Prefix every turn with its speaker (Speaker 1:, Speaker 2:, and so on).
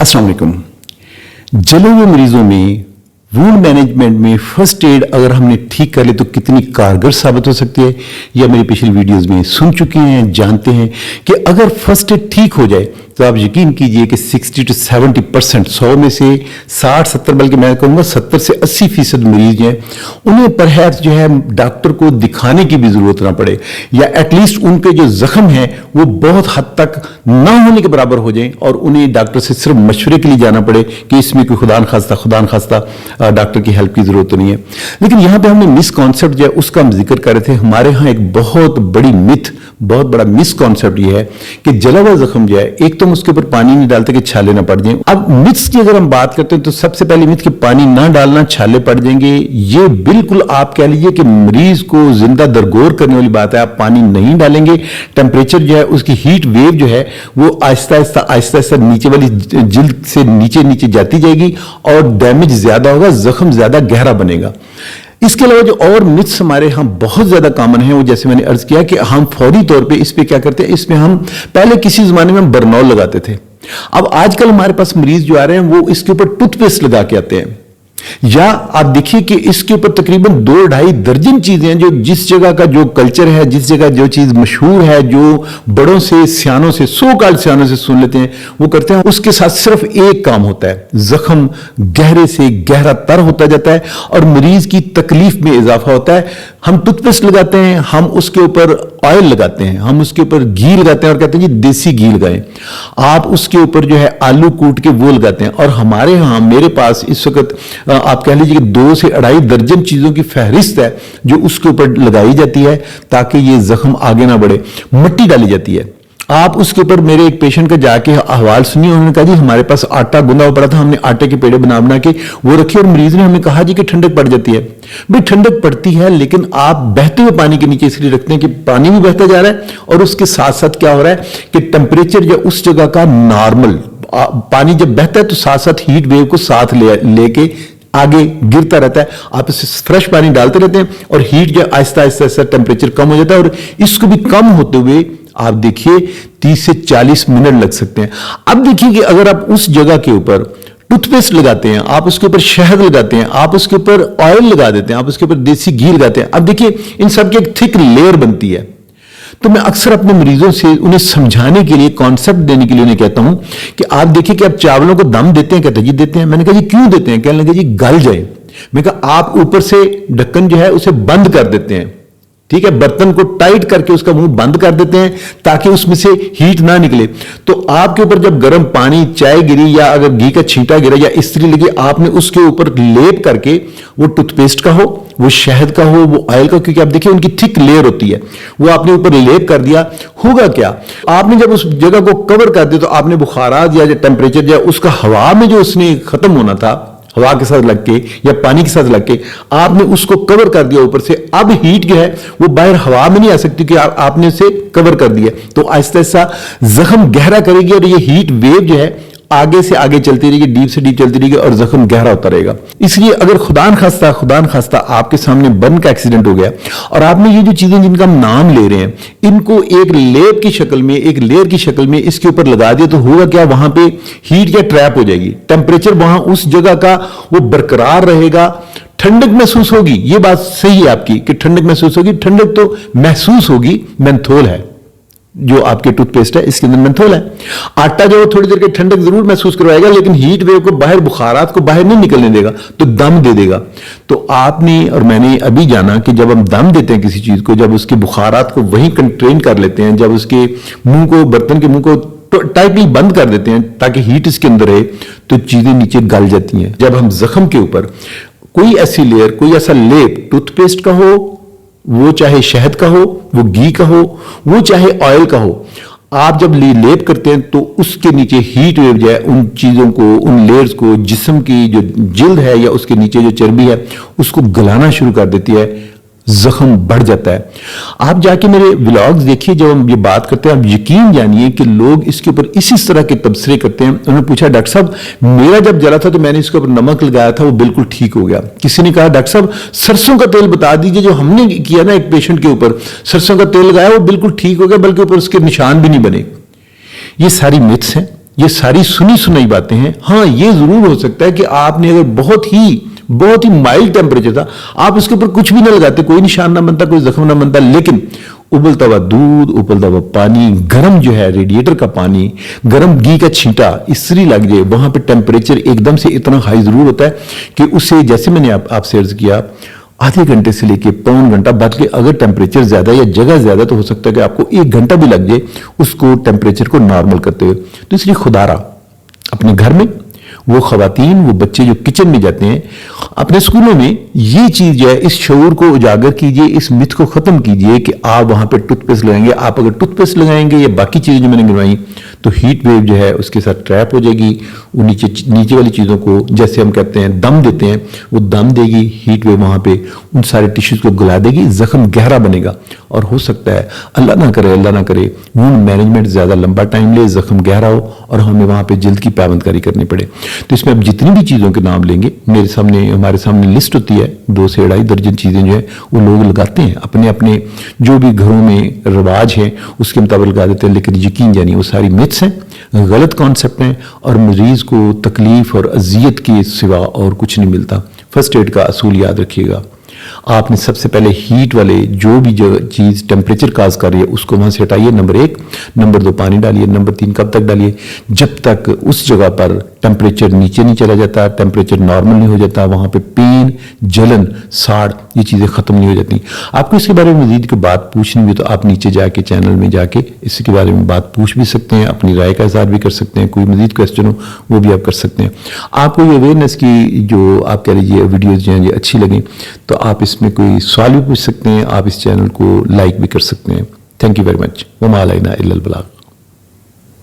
Speaker 1: अस्सलाम वालेकुम। जले हुए मरीजों में वूंड मैनेजमेंट में फर्स्ट एड अगर हमने ठीक कर ले तो कितनी कारगर साबित हो सकती है, यह मेरी पिछली वीडियोस में सुन चुके हैं, जानते हैं कि अगर फर्स्ट एड ठीक हो जाए तो आप यकीन कीजिए कि 60 to 70%, 100 में से 60-70 बल्कि मैं कहूँगा 70 से 80% मरीज हैं उन्हें परहैप्स जो है डॉक्टर को दिखाने की भी जरूरत ना पड़े, या एटलीस्ट उनके जो जख्म है वो बहुत हद तक ना होने के बराबर हो जाए और उन्हें डॉक्टर से सिर्फ मशवरे के लिए जाना पड़े कि इसमें कोई खुदा न खास्ता डॉक्टर की हेल्प की जरूरत तो नहीं है। लेकिन यहाँ पे हमने मिसकॉन्सेप्ट जो है उसका हम जिक्र कर रहे थे। हमारे यहाँ एक बहुत बड़ी मिथ, बहुत बड़ा मिसकॉन्सेप्ट ये है कि जला हुआ जख्म जो है एक तो हम उसके ऊपर पानी नहीं डालते कि छाले ना पड़ जाएं। अब मिथ्स की अगर हम बात करते हैं तो सबसे पहली मिथ कि पानी ना डालना छाले पड़ जाएंगे, ये बिल्कुल आप कह लीजिए कि मरीज को जिंदा दरगोर करने वाली बात है। आप पानी नहीं डालेंगे, टेम्परेचर जो है उसकी हीट वेव जो है वो आहिस्ता आहिस्ता नीचे वाली जिल्द से नीचे जाती जाएगी और डैमेज ज्यादा होगा, जख्म ज्यादा गहरा बनेगा। इसके अलावा जो और मिथ्स हमारे यहाँ बहुत ज्यादा कॉमन है वो जैसे मैंने अर्ज किया कि हम फौरी तौर पे इस पे क्या करते हैं, इसमें हम पहले किसी जमाने में हम बर्नॉल लगाते थे। अब आजकल हमारे पास मरीज जो आ रहे हैं वो इसके ऊपर टूथपेस्ट लगा के आते हैं, या आप देखिए कि इसके ऊपर तकरीबन 2-2.5 दर्जन चीजें हैं जो जिस जगह का जो कल्चर है, जिस जगह जो चीज मशहूर है, जो बड़ों से सियानों से सियानों से सुन लेते हैं वो करते हैं, उसके साथ सिर्फ एक काम होता है, जख्म गहरे से गहरा तर होता जाता है और मरीज की तकलीफ में इजाफा होता है। हम टूथपेस्ट लगाते हैं, हम उसके ऊपर ऑयल लगाते हैं, हम उसके ऊपर घी लगाते हैं और कहते हैं जी देसी घी लगाएं। आप उसके ऊपर जो है आलू कूट के वो लगाते हैं। और हमारे यहाँ मेरे पास इस वक्त आप कह लीजिए कि 2 से 2.5 दर्जन चीजों की फहरिस्त है जो उसके ऊपर लगाई जाती है ताकि ये जख्म आगे ना बढ़े। मिट्टी डाली जाती है। आप उसके ऊपर मेरे एक पेशेंट का जाके अहवाल सुनिए, उन्होंने कहा जी हमारे पास आटा गूंदा हुआ पड़ा था, हमने आटे के पेड़े बना के वो रखे और मरीज ने हमें कहा जी कि ठंडक पड़ जाती है। भाई ठंडक पड़ती है लेकिन आप बहते हुए पानी के नीचे इसलिए रखते हैं कि पानी भी बहता जा रहा है और उसके साथ साथ क्या हो रहा है कि टेम्परेचर जो उस जगह का नॉर्मल, पानी जब बहता है तो साथ साथ हीट वेव को साथ लेके आगे गिरता रहता है। आप इसे फ्रेश पानी डालते रहते हैं और हीट जो आहिस्ता आहिस्ता टेम्परेचर कम हो जाता है और इसको भी कम होते हुए आप देखिए 30 से 40 मिनट लग सकते हैं। अब देखिए कि अगर आप उस जगह के ऊपर टूथपेस्ट लगाते हैं, आप उसके ऊपर शहद लगाते हैं, आप उसके ऊपर ऑयल लगा देते हैं, आप उसके ऊपर देसी घी लगाते हैं, अब देखिए इन सब की एक थिक लेयर बनती है। तो मैं अक्सर अपने मरीजों से उन्हें समझाने के लिए, कॉन्सेप्ट देने के लिए उन्हें कहता हूं कि आप देखिए कि आप चावलों को दम देते हैं, कहते हैं जी देते हैं। मैंने कहा जी क्यों देते हैं, कहने लगे जी गल जाए। मैं कहा आप ऊपर से ढक्कन जो है उसे बंद कर देते हैं, ठीक है, बर्तन को टाइट करके उसका मुंह बंद कर देते हैं ताकि उसमें से हीट ना निकले। तो आपके ऊपर जब गर्म पानी, चाय गिरी या अगर घी का छींटा गिरा या इस्त्री लगी, आपने उसके ऊपर लेप करके, वो टूथपेस्ट का हो, वो शहद का हो, वो ऑयल का, क्योंकि आप देखिए उनकी थिक लेयर होती है, वो आपने ऊपर लेप कर दिया, होगा क्या, आपने जब उस जगह को कवर कर दिया तो आपने बुखारात या जो टेम्परेचर जो उसका हवा में जो उसने खत्म होना था, हवा के साथ लग के या पानी के साथ लग के आपने उसको कवर कर दिया ऊपर से। अब हीट जो है वो बाहर हवा में नहीं आ सकती कि आपने उसे कवर कर दिया, तो आहिस्ता आहिस्ता जख्म गहरा करेगी और ये हीट वेव जो है आगे से आगे चलती रहेगी, डीप से डीप चलती रहेगी और जख्म गहरा होता रहेगा। इसलिए अगर खुदा न खास्ता आपके सामने बर्न का एक्सीडेंट हो गया और आपने ये जो चीजें जिनका हम नाम ले रहे हैं इनको एक लेप की शक्ल में, एक लेयर की शक्ल में इसके ऊपर लगा दिया तो होगा क्या, वहां पे हीट या ट्रैप हो जाएगी, टेम्परेचर वहां उस जगह का वो बरकरार रहेगा, ठंडक महसूस होगी। ये बात सही है आपकी कि ठंडक महसूस होगी, ठंडक तो महसूस होगी, मेंथोल है जो आपके टूथपेस्ट है इसके अंदर मेंथोल है। आटा जो थोड़ी देर के ठंडक जरूर महसूस करवाएगा लेकिन हीट वेव को बाहर, बुखारात को बाहर नहीं निकलने देगा, तो दम दे देगा। तो आपने और मैंने अभी जाना कि जब हम दम देते हैं किसी चीज को, जब उसके बुखारात को वहीं कंट्रेन कर लेते हैं, जब उसके मुंह को, बर्तन के मुंह को टाइटली बंद कर देते हैं ताकि हीट इसके अंदर रहे, तो चीजें नीचे गल जाती हैं। जब हम जख्म के ऊपर कोई ऐसी लेयर, कोई ऐसा लेप, टूथपेस्ट का हो, वो चाहे शहद का हो, वो घी का हो, वो चाहे ऑयल का हो, आप जब लेप करते हैं तो उसके नीचे हीट वेव जो है उन चीजों को, उन लेयर्स को, जिस्म की जो जिल्द है या उसके नीचे जो चर्बी है उसको गलाना शुरू कर देती है, जख्म बढ़ जाता है। आप जाके मेरे व्लॉग्स देखिए जब हम ये बात करते हैं, आप यकीन जानिए कि लोग इसके ऊपर इसी तरह के तबसरे करते हैं। उन्होंने पूछा डॉक्टर साहब मेरा जब जला था तो मैंने इसके ऊपर नमक लगाया था, वो बिल्कुल ठीक हो गया। किसी ने कहा डॉक्टर साहब सरसों का तेल बता दीजिए, जो हमने किया ना एक पेशेंट के ऊपर, सरसों का तेल लगाया वो बिल्कुल ठीक हो गया, बल्कि ऊपर उसके निशान भी नहीं बने। ये सारी मिथ्स हैं, یہ ساری سنی سنائی باتیں ہیں. ہاں یہ ضرور ہو سکتا ہے کہ آپ نے اگر بہت ہی مائلڈ ٹیمپریچر تھا, آپ اس کے اوپر کچھ بھی نہ لگاتے, کوئی نشان نہ بنتا, کوئی زخم نہ بنتا, لیکن ابلتا ہوا دودھ, ابلتا ہوا پانی, گرم جو ہے ریڈیٹر کا پانی, گرم گھی کا چھینٹا استری لگ جائے, وہاں پہ ٹیمپریچر ایک دم سے اتنا ہائی ضرور ہوتا ہے کہ اسے, جیسے میں نے آپ سے عرض کیا, آدھے گھنٹے سے لے کے پون گھنٹہ, بلکہ اگر ٹیمپریچر زیادہ یا جگہ زیادہ تو ہو سکتا ہے کہ آپ کو 1 گھنٹہ بھی لگ جائے اس کو ٹیمپریچر کو نارمل کرتے ہوئے. تو اس لیے خدارا اپنے گھر میں وہ خواتین, وہ بچے جو کچن میں جاتے ہیں, اپنے اسکولوں میں یہ چیز جو ہے اس شعور کو اجاگر کیجئے, اس مت کو ختم کیجئے کہ آپ وہاں پہ ٹوتھ پیسٹ لگائیں گے. آپ اگر ٹوتھ پیسٹ لگائیں گے یا باقی چیزیں جو میں نے گنوائی تو ہیٹ ویو جو ہے اس کے ساتھ ٹریپ ہو جائے گی. وہ نیچے والی چیزوں کو, جیسے ہم کہتے ہیں دم دیتے ہیں, وہ دم دے گی ہیٹ ویو, وہاں پہ ان سارے ٹیشوز کو گلا دے گی, زخم گہرا بنے گا. اور ہو سکتا ہے اللہ نہ کرے وونڈ مینجمنٹ زیادہ لمبا ٹائم لے, زخم گہرا ہو اور ہمیں وہاں پہ جلد کی پیوند کاری کرنی پڑے. تو اس میں اب جتنی بھی چیزوں کے نام لیں گے, ہمارے سامنے لسٹ ہوتی ہے, 2 سے 2.5 درجن چیزیں جو ہیں وہ لوگ لگاتے ہیں اپنے جو بھی گھروں میں رواج ہے اس کے مطابق لگا دیتے ہیں. لیکن یقین جانیے وہ ساری متس ہیں, غلط کانسیپٹ ہیں, اور مریض کو تکلیف اور اذیت کے سوا اور کچھ نہیں ملتا. فرسٹ ایڈ کا اصول یاد رکھیے گا, آپ نے سب سے پہلے ہیٹ والے جو بھی چیز ٹیمپریچر کاز کر رہی ہے اس کو وہاں سے ہٹائیے, نمبر 1. نمبر 2 پانی ڈالیے. نمبر 3 کب تک ڈالیے؟ جب تک اس جگہ پر ٹیمپریچر نیچے نہیں چلا جاتا, ٹیمپریچر نارمل نہیں ہو جاتا, وہاں پہ پین, جلن, ساڑ, یہ چیزیں ختم نہیں ہو جاتی. آپ کو اس کے بارے میں مزید کوئی بات پوچھنی بھی تو آپ نیچے جا کے چینل میں جا کے اس کے بارے میں بات پوچھ بھی سکتے ہیں, اپنی رائے کا اظہار بھی کر سکتے ہیں. کوئی مزید کویسچن ہو وہ بھی آپ کر سکتے ہیں. آپ کو یہ اویئرنیس کی جو آپ کہہ لیجیے ویڈیوز جو ہیں یہ اچھی لگیں تو آپ اس میں کوئی سوال بھی پوچھ سکتے ہیں, آپ اس چینل کو لائک بھی کر سکتے ہیں. Thank you very much. وما علینا الا البلاغ.